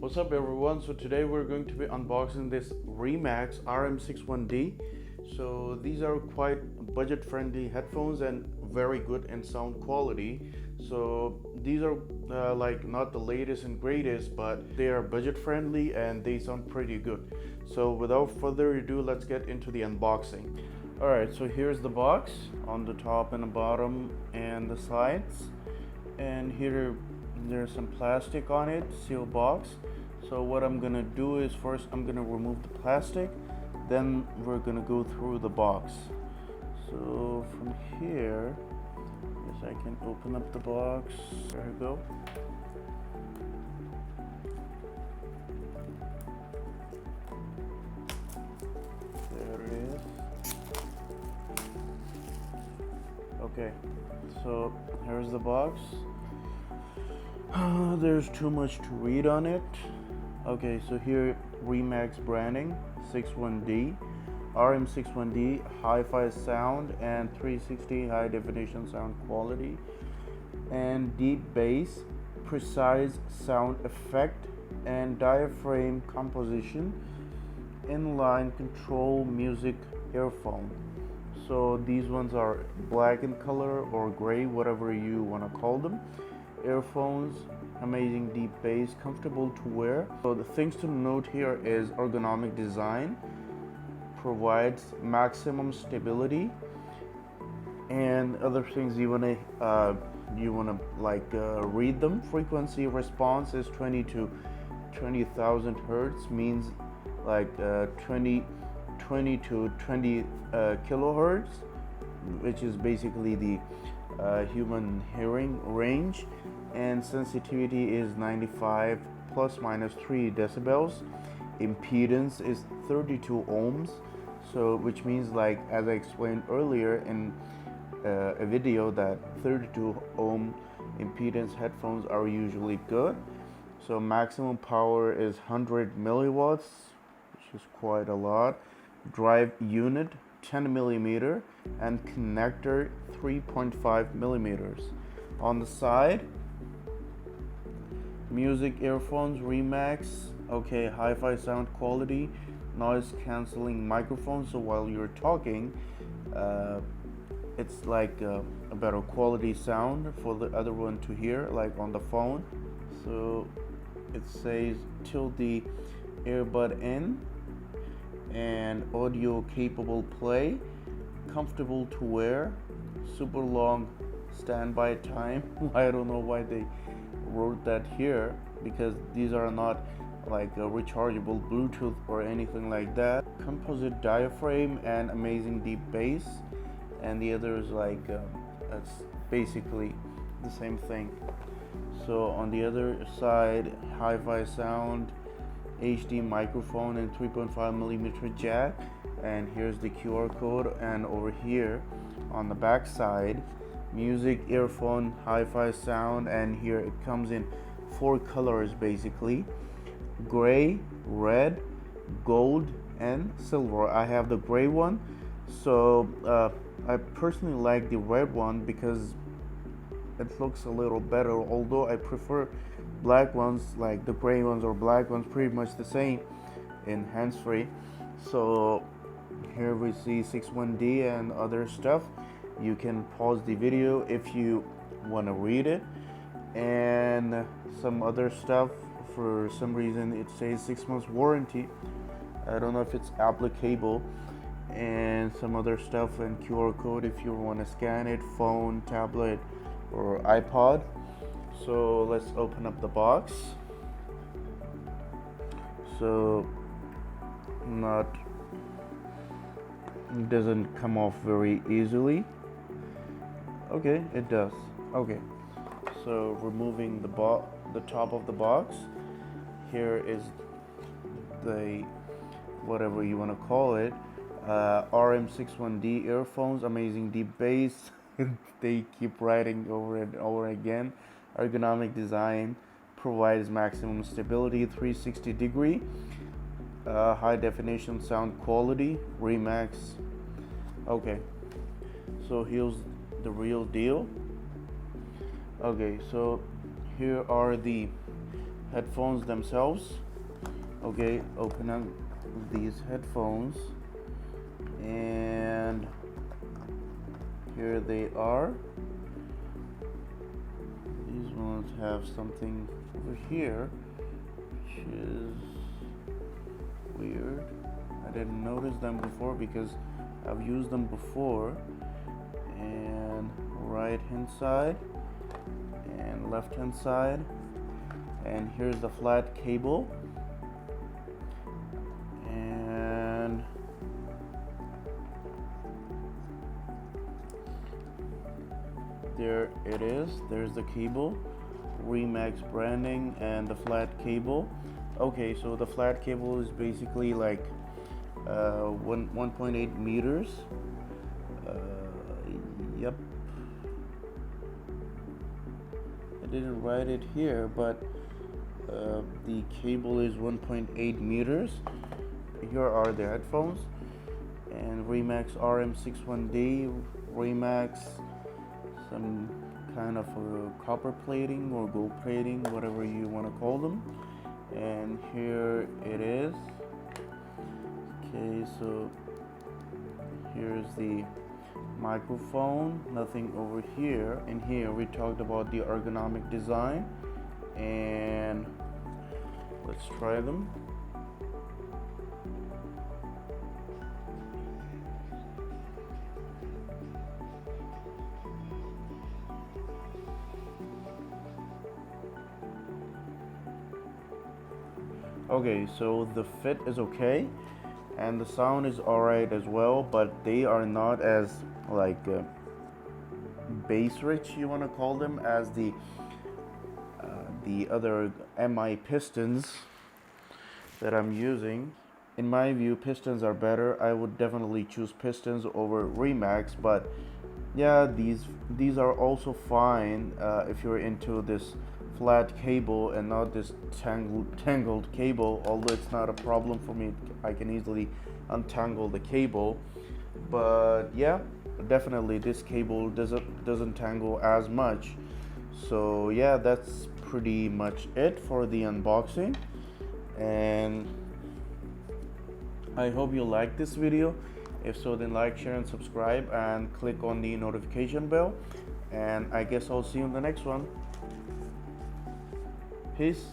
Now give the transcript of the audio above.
What's up everyone? So today we're going to be unboxing this REMAX RM61D. So these are quite budget friendly headphones and very good in sound quality. So these are like not the latest and greatest, but they are budget friendly and they sound pretty good. So without further ado, let's get into the unboxing. Alright, so here's the box on the top and the bottom and the sides. And here there's some plastic on it, seal box. So what I'm gonna do is first I'm gonna remove the plastic, then we're gonna go through the box. So from here, yes, I can open up the box. There we go. There it is. Okay, so here's the box. There's too much to read on it. Okay, so here REMAX branding, 61D, RM61D, hi-fi sound and 360 high definition sound quality, and deep bass, precise sound effect, and diaphragm composition, inline control music earphone. So these ones are black in color or gray, whatever you want to call them. Earphones, amazing deep bass, comfortable to wear. So the things to note here is ergonomic design, provides maximum stability, and other things you wanna read them. Frequency response is 20 to 20,000 hertz, means like 20 to 20 kilohertz, which is basically the human hearing range, and sensitivity is 95 plus minus 3 decibels. Impedance is 32 ohms, so which means, like as I explained earlier in a video, that 32 ohm impedance headphones are usually good. So maximum power is 100 milliwatts, which is quite a lot. Drive unit 10 millimeter and connector 3.5 millimeters. On the side, music earphones REMAX, okay, hi-fi sound quality, noise cancelling microphone, so while you're talking it's like a better quality sound for the other one to hear, like on the phone. So it says tilt the earbud in, and audio capable play, comfortable to wear, super long standby time. I don't know why they wrote that here, because these are not like a rechargeable Bluetooth or anything like that. Composite diaphragm and amazing deep bass, and the other is like that's basically the same thing. So on the other side, hi-fi sound, HD microphone, and 3.5 millimeter jack, and here's the QR code. And over here on the back side, music earphone, hi-fi sound, and here it comes in 4 colors basically: gray, red, gold, and silver. I have the gray one, so I personally like the red one because it looks a little better, although I prefer black ones. Like the gray ones or black ones, pretty much the same in hands-free. So here we see 61D and other stuff. You can pause the video if you want to read it, and some other stuff. For some reason it says 6 months warranty. I don't know if it's applicable, and some other stuff, and QR code if you want to scan it, phone, tablet, or iPod. So let's open up the box. So it doesn't come off very easily. Okay, it does. Okay, so removing the top of the box, here is the whatever you want to call it, RM61D earphones, amazing deep bass. They keep writing over and over again. Ergonomic design, provides maximum stability, 360 degree, high definition sound quality, REMAX. Okay, so here's the real deal. Okay, so here are the headphones themselves. Okay, open up these headphones, and here they are. These ones have something over here, which is weird. I didn't notice them before because I've used them before. And right hand side and left hand side, and here's the flat cable, and there it is. There's the cable, REMAX branding, and the flat cable. Okay, so the flat cable is basically like 1.8 meters. Yep, I didn't write it here, but the cable is 1.8 meters. Here are the headphones, and REMAX RM 61D, REMAX, some kind of copper plating or gold plating, whatever you want to call them. And here it is. Okay, so here's the microphone, nothing over here. In here we talked about the ergonomic design, and let's try them. Okay, so the fit is okay and the sound is alright as well, but they are not as like bass rich, you want to call them, as the other MI pistons that I'm using. In my view, pistons are better. I would definitely choose pistons over REMAX, but yeah, these are also fine if you're into this flat cable and not this tangled cable. Although it's not a problem for me, I can easily untangle the cable. But yeah, definitely this cable doesn't tangle as much. So yeah, that's pretty much it for the unboxing, and I hope you like this video. If so, then like, share, and subscribe, and click on the notification bell. And I guess I'll see you in the next one. Peace.